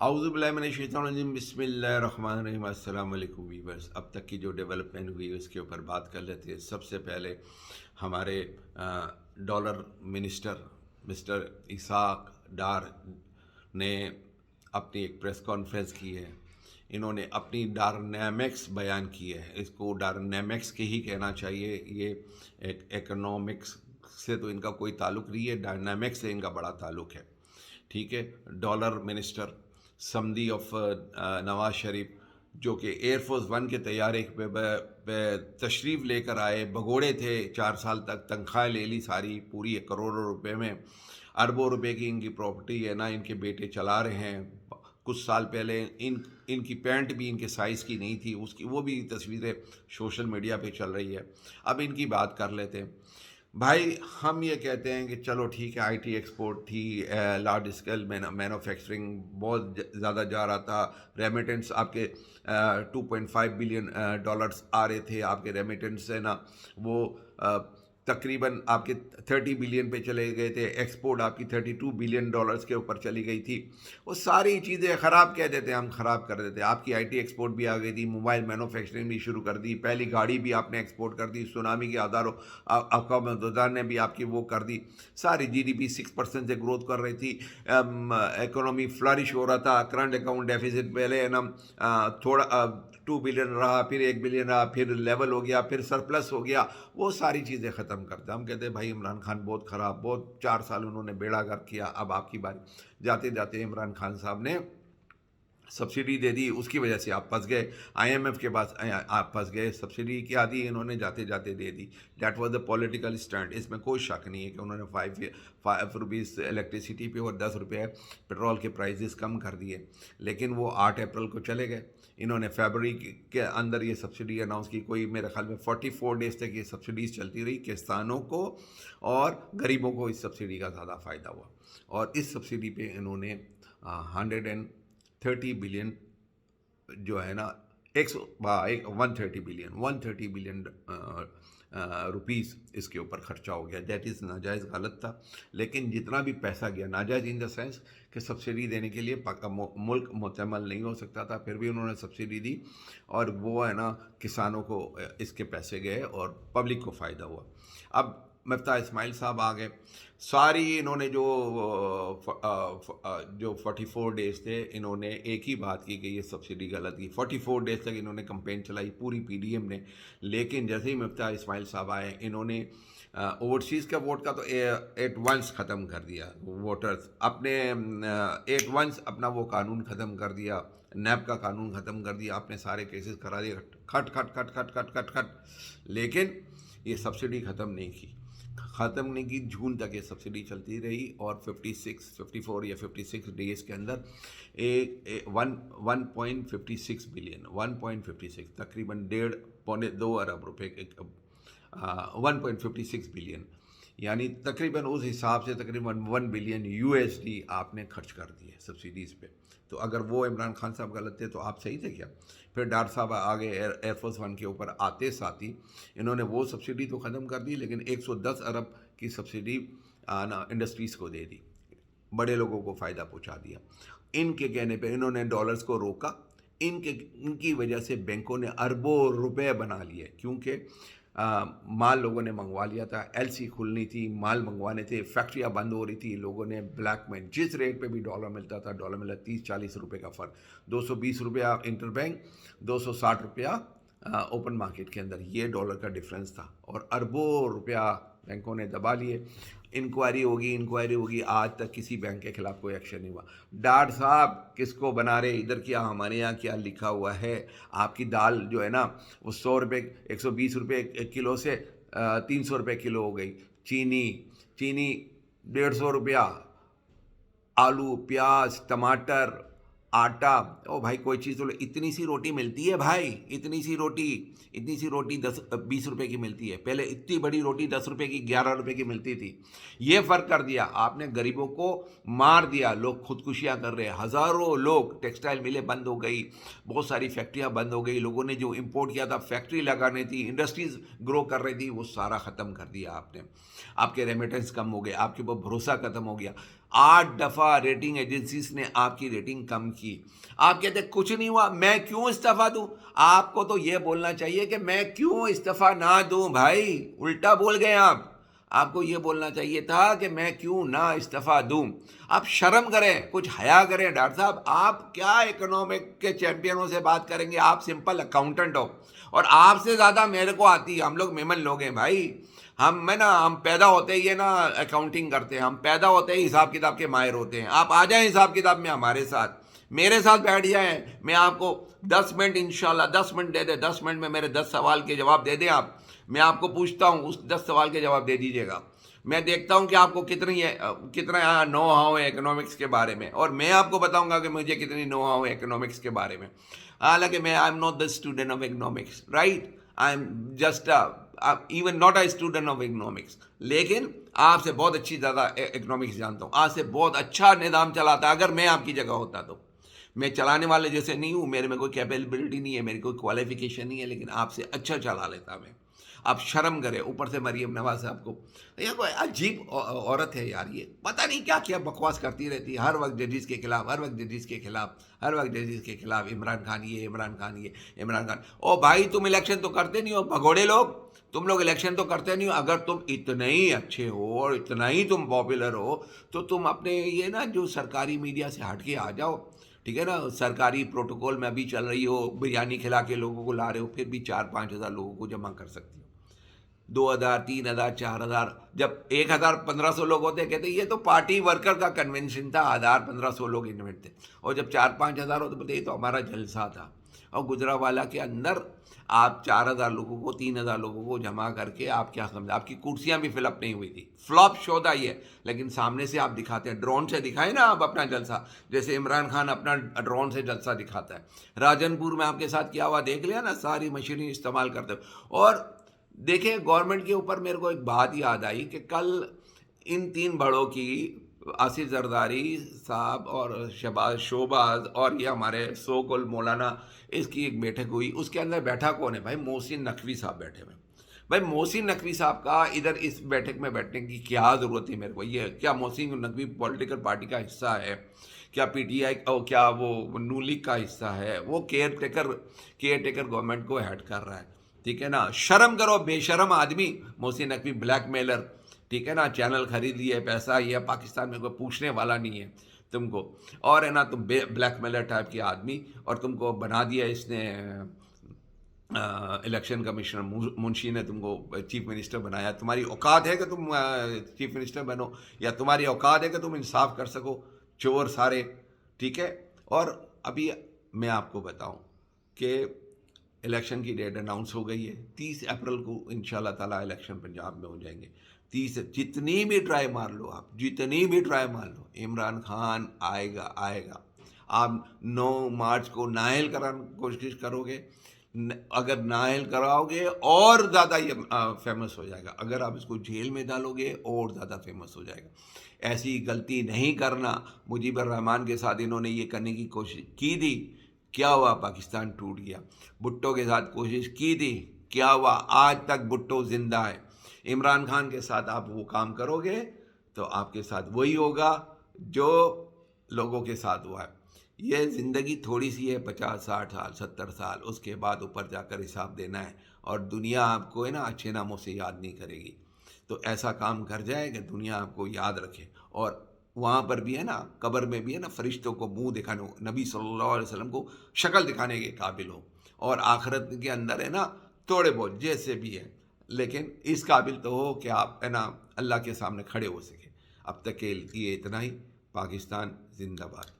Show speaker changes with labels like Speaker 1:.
Speaker 1: اعوذ باللہ من الشیطان الرجیم، بسم اللہ الرحمن الرحیم۔ السلام علیکم ویورز، اب تک کی جو ڈیولپمنٹ ہوئی اس کے اوپر بات کر لیتے ہیں۔ سب سے پہلے ہمارے dollar minister mister Ishaq Dar نے اپنی ایک پریس کانفرنس کی ہے۔ انہوں نے اپنی ڈارنیمکس بیان کی ہے، اس کو ڈارنیمکس کے ہی کہنا چاہیے، یہ ایک اکنامکس سے تو ان کا کوئی تعلق نہیں ہے، ڈائنامکس سے ان کا بڑا تعلق ہے، ٹھیک ہے۔ Dollar minister سمدی of Nawaz Sharif, جو کہ ایئر فورس ون کے طیارے پہ تشریف لے کر آئے، بگوڑے تھے، 4 سال تک تنخواہ لے لی ساری پوری، کروڑوں روپے میں، اربوں روپے کی ان کی پراپرٹی ہے نا، ان کے بیٹے چلا رہے ہیں۔ کچھ سال پہلے ان کی پینٹ بھی ان کے سائز کی نہیں تھی، اس کی وہ بھی تصویریں سوشل میڈیا پہ چل رہی ہے۔ اب ان کی بات کر لیتے ہیں بھائی۔ ہم یہ کہتے ہیں کہ چلو ٹھیک ہے، آئی ٹی ایکسپورٹ تھی، لارج اسکیل مینوفیکچرنگ بہت زیادہ جا رہا تھا، ریمیٹنس آپ کے 2.5 بلین ڈالرس آ رہے تھے، آپ کے ریمیٹنس ہے نا وہ تقریباً آپ کے 30 بلین پہ چلے گئے تھے، ایکسپورٹ آپ کی 32 بلین ڈالرز کے اوپر چلی گئی تھی۔ وہ ساری چیزیں خراب کہہ دیتے ہیں، ہم خراب کر دیتے ہیں۔ آپ کی آئی ٹی ایکسپورٹ بھی آ گئی تھی، موبائل مینوفیکچرنگ بھی شروع کر دی، پہلی گاڑی بھی آپ نے ایکسپورٹ کر دی، سونامی کے ہزاروں اقوام متحدہ نے بھی آپ کی وہ کر دی، ساری جی ڈی پی 6% سے گروتھ کر رہی تھی، اکنامی فلرش ہو رہا تھا، کرنٹ اکاؤنٹ ڈیفیسٹ پہلے نا تھوڑا 2 بلین رہا، پھر 1 بلین رہا، پھر لیول ہو گیا، پھر سرپلس ہو گیا، وہ ساری چیزیں ختم کرتے۔ ہم کہتے ہیں بھائی عمران خان بہت خراب، بہت 4 سال انہوں نے بیڑا گرک کیا، اب آپ کی باری۔ جاتے جاتے عمران خان صاحب نے سبسڈی دے دی، اس کی وجہ سے آپ پھنس گئے، آئی ایم ایف کے پاس آپ پھنس گئے۔ سبسڈی کیا دی انہوں نے، جاتے جاتے دے دی، that was the political stand. اس میں کوئی شک نہیں ہے کہ انہوں نے 5 روپیز الیکٹریسٹی پہ اور 10 روپے پیٹرول کے پرائزز کم کر دیے، لیکن وہ 8 اپریل کو چلے گئے۔ انہوں نے فیبرری کے اندر یہ سبسڈی اناؤنس کی، کوئی میرے خیال میں 44 ڈیز تک یہ سبسڈیز چلتی رہی، کسانوں کو اور غریبوں کو اس سبسڈی کا زیادہ فائدہ ہوا، اور اس سبسڈی پہ انہوں نے 130 بلین جو ہے نا 130 بلین روپیز اس کے اوپر خرچہ ہو گیا۔ دیٹ از ناجائز، غلط تھا، لیکن جتنا بھی پیسہ گیا ناجائز ان دا سینس کہ سبسڈی دینے کے لیے ملک متعمل نہیں ہو سکتا تھا، پھر بھی انہوں نے سبسڈی دی، اور وہ ہے نا کسانوں کو اس کے پیسے گئے اور پبلک کو فائدہ ہوا۔ اب مفتاح اسماعیل صاحب آ گئے، ساری انہوں نے جو 44 ڈیز تھے، انہوں نے ایک ہی بات کی کہ یہ سبسڈی غلط کی۔ 44 ڈیز تک انہوں نے کمپین چلائی پوری پی ڈی ایم نے، لیکن جیسے ہی مفتاح اسماعیل صاحب آئے، انہوں نے اوورسیز کا ووٹ کا تو ایٹ ونس ختم کر دیا، ووٹرز اپنے ایٹ ونس اپنا وہ قانون ختم کر دیا، نیب کا قانون ختم کر دیا، اپنے سارے کیسز کرا دیے، کھٹ کھٹ کھٹ کھٹ کھٹ کھٹ کھٹ، لیکن یہ سبسڈی ختم نہیں کی، جون تک یہ سبسڈی چلتی رہی، اور 54 یا 56 ڈیز کے اندر 1.56 بلین 1.56 تقریباً 1.5-2 ارب روپے، 1.56 بلین، یعنی تقریباً اس حساب سے تقریباً 1 بلین یو ایس ڈی آپ نے خرچ کر دیے سبسڈیز پہ۔ تو اگر وہ عمران خان صاحب غلط تھے تو آپ صحیح تھے کیا؟ پھر ڈار صاحب آگے ایئر فورس ون کے اوپر آتے ساتھ ہی انہوں نے وہ سبسڈی تو ختم کر دی، لیکن 110 ارب کی سبسڈی انڈسٹریز کو دے دی، بڑے لوگوں کو فائدہ پہنچا دیا۔ ان کے کہنے پہ انہوں نے ڈالرز کو روکا، ان کی وجہ سے بینکوں نے اربوں روپے بنا لیے، کیونکہ مال لوگوں نے منگوا لیا تھا، ایل سی کھلنی تھی، مال منگوانے تھے، فیکٹریاں بند ہو رہی تھی، لوگوں نے بلیک میں جس ریٹ پہ بھی ڈالر ملتا تھا، ڈالر ملا 30-40 روپے کا فرق، 220 روپیہ انٹر بینک، 260 روپیہ اوپن مارکیٹ کے اندر، یہ ڈالر کا ڈفرینس تھا، اور اربوں روپیہ بینکوں نے دبا لیے۔ انکوائری ہوگی، آج تک کسی بینک کے خلاف کوئی ایکشن نہیں ہوا۔ ڈاٹ صاحب کس کو بنا رہے ادھر؟ کیا ہمارے یہاں کیا لکھا ہوا ہے؟ آپ کی دال جو ہے نا وہ 100 روپے 120 روپے کلو سے 300 روپے کلو ہو گئی، چینی 150 روپیہ، آلو، پیاز، ٹماٹر، آٹا، او بھائی کوئی چیز تو اتنی سی روٹی ملتی ہے بھائی، اتنی سی روٹی 20 روپے کی ملتی ہے، پہلے اتنی بڑی روٹی 10 روپے کی 11 روپے کی ملتی تھی۔ یہ فرق کر دیا آپ نے، غریبوں کو مار دیا، لوگ خودکشیاں کر رہے، ہزاروں لوگ، ٹیکسٹائل ملیں بند ہو گئی، بہت ساری فیکٹریاں بند ہو گئی، لوگوں نے جو امپورٹ کیا تھا فیکٹری لگانی تھی، انڈسٹریز گرو کر رہی تھی، وہ سارا ختم کر دیا آپ نے۔ آپ کے ریمیٹنس کم ہو گئے، آپ کے اوپر بھروسہ ختم ہو گیا۔ 8 دفعہ ریٹنگ ایجنسیز نے آپ کی ریٹنگ کم کی. آپ کہتے ہیں کچھ نہیں ہوا, میں کیوں استعفیٰ دوں؟ آپ کو تو یہ بولنا چاہیے کہ میں کیوں استعفیٰ نہ دوں. بھائی الٹا بول گئے آپ کو یہ بولنا چاہیے تھا کہ میں کیوں نہ استعفیٰ دوں. آپ شرم کریں, کچھ حیا کریں. ڈاکٹر صاحب آپ کیا اکنامک کے چیمپئنوں سے بات کریں گے؟ آپ سمپل اکاؤنٹنٹ ہو, اور آپ سے زیادہ میرے کو آتی ہے. ہم لوگ میمن لوگ ہیں بھائی. ہم پیدا ہوتے ہی نا اکاؤنٹنگ کرتے ہیں, ہم پیدا ہوتے ہی حساب کتاب کے ماہر ہوتے ہیں. آپ آ جائیں حساب کتاب میں ہمارے ساتھ, میرے ساتھ بیٹھ جائیں. میں آپ کو 10 منٹ انشاءاللہ 10 منٹ دے دیں, 10 منٹ میں میرے 10 سوال کے جواب دے دیں آپ. میں آپ کو پوچھتا ہوں, اس 10 سوال کے جواب دے دیجیے گا. میں دیکھتا ہوں کہ آپ کو کتنا نو ہاؤ ہے اکنامکس کے بارے میں, اور میں آپ کو بتاؤں گا کہ مجھے کتنی نو ہاؤ ہے اکنامکس کے بارے میں. حالانکہ میں I am not the student of economics, right, I am just even not a student of economics. لیکن آپ سے بہت اچھی زیادہ اکنامکس جانتا ہوں, آپ سے بہت اچھا نظام چلاتا. اگر میں آپ کی جگہ ہوتا تو, میں چلانے والے جیسے نہیں ہوں, میرے میں کوئی کیپیبلٹی نہیں ہے, میری کوئی کوالیفیکیشن نہیں ہے, لیکن آپ سے اچھا چلا لیتا میں. آپ شرم کرے. اوپر سے مریم نواز صاحب کو, یہ کوئی عجیب عورت ہے یار, یہ پتہ نہیں کیا کیا بکواس کرتی رہتی ہے ہر وقت ججز کے خلاف, ہر وقت ججز کے خلاف, ہر وقت ججز کے خلاف. عمران خان یہ, عمران خان یہ, عمران خان. او بھائی تم الیکشن تو کرتے نہیں ہو بھگوڑے لوگ, تم لوگ الیکشن تو کرتے نہیں ہو. اگر تم اتنے ہی اچھے ہو اور اتنا ہی تم پاپولر ہو تو تم اپنے یہ نا جو سرکاری میڈیا سے ہٹ کے آ جاؤ, ٹھیک ہے نا. سرکاری پروٹوکول میں ابھی چل رہی ہو, بریانی کھلا کے لوگوں کو لا رہے ہو, پھر بھی 4-5 ہزار لوگوں کو جمع کر سکتی ہو. 2,000 3,000 4,000, جب 1,000 1,500 لوگ ہوتے کہتے یہ تو پارٹی ورکر کا کنونشن تھا, 1,000 1,500 لوگ انویٹ تھے. اور جب 4-5 ہزار ہوتے بولتے یہ تو ہمارا جلسہ تھا. اور گجرانوالہ کے اندر آپ 4,000 لوگوں کو 3,000 لوگوں کو جمع کر کے آپ کیا سمجھے, آپ کی کرسیاں بھی فل اپ نہیں ہوئی تھی. فلاپ شو تھا یہ. لیکن سامنے سے آپ دکھاتے ہیں, ڈرون سے دکھائیں نا آپ اپنا جلسہ, جیسے عمران خان اپنا ڈرون سے جلسہ دکھاتا ہے. راجن پور میں آپ کے ساتھ کیا ہوا دیکھ لیا نا, ساری مشینیں استعمال کرتے ہوئے. اور دیکھیں گورنمنٹ کے اوپر میرے کو ایک بات یاد آئی کہ کل ان 3 بڑوں کی, آصف زرداری صاحب اور شوباز اور یہ ہمارے سو کل مولانا, اس کی ایک بیٹھک ہوئی. اس کے اندر بیٹھا کون ہے بھائی؟ محسن نقوی صاحب بیٹھے ہوئے. بھائی محسن نقوی صاحب کا ادھر اس بیٹھک میں بیٹھنے کی کیا ضرورت ہے میرے کو؟ یہ کیا محسن نقوی پولیٹیکل پارٹی کا حصہ ہے کیا؟ پی ٹی آئی اور کیا وہ نون لیگ کا حصہ ہے؟ وہ کیئر ٹیکر گورنمنٹ کو ہیڈ کر رہا ہے, ٹھیک ہے نا. شرم کرو بے شرم آدمی. محسن نقوی بلیک میلر, ٹھیک ہے نا, چینل خرید لیے, پیسہ یہ پاکستان میں کوئی پوچھنے والا نہیں ہے تم کو, اور ہے نا تم بلیک میلر ٹائپ کے آدمی, اور تم کو بنا دیا اس نے الیکشن کمیشنر. منشی نے تم کو چیف منسٹر بنایا. تمہاری اوقات ہے کہ تم چیف منسٹر بنو, یا تمہاری اوقات ہے کہ تم انصاف کر سکو؟ چور سارے, ٹھیک ہے. اور ابھی میں آپ کو بتاؤں کہ الیکشن کی ڈیٹ اناؤنس ہو گئی ہے. 30 اپریل کو انشاءاللہ تعالیٰ الیکشن پنجاب میں ہو جائیں گے. 30 جتنی بھی ٹرائی مار لو آپ, جتنی بھی ٹرائی مار لو, عمران خان آئے گا. آپ 9 مارچ کو نااہل کرانے کی کوشش کرو گے, اگر نااہل کراؤ گے اور زیادہ یہ فیمس ہو جائے گا. اگر آپ اس کو جیل میں ڈالو گے اور زیادہ فیمس ہو جائے گا. ایسی غلطی نہیں کرنا. مجیب الرحمان کے ساتھ انہوں نے یہ کرنے کی کوشش کی تھی, کیا ہوا؟ پاکستان ٹوٹ گیا. بھٹو کے ساتھ کوشش کی تھی, کیا ہوا؟ آج تک بھٹو زندہ ہے. عمران خان کے ساتھ آپ وہ کام کرو گے تو آپ کے ساتھ وہی ہوگا جو لوگوں کے ساتھ ہوا ہے. یہ زندگی تھوڑی سی ہے, 50 60 سال 70 سال, اس کے بعد اوپر جا کر حساب دینا ہے. اور دنیا آپ کو ہے نا اچھے ناموں سے یاد نہیں کرے گی. تو ایسا کام کر جائے کہ دنیا آپ کو یاد رکھے. اور وہاں پر بھی ہے نا, قبر میں بھی ہے نا, فرشتوں کو منہ دکھانے, نبی صلی اللہ علیہ وسلم کو شکل دکھانے کے قابل ہو. اور آخرت کے اندر ہے نا تھوڑے بہت جیسے بھی ہے, لیکن اس قابل تو ہو کہ آپ ہے نا اللہ کے سامنے کھڑے ہو سکے. اب تک کے لیے اتنا ہی. پاکستان زندہ باد.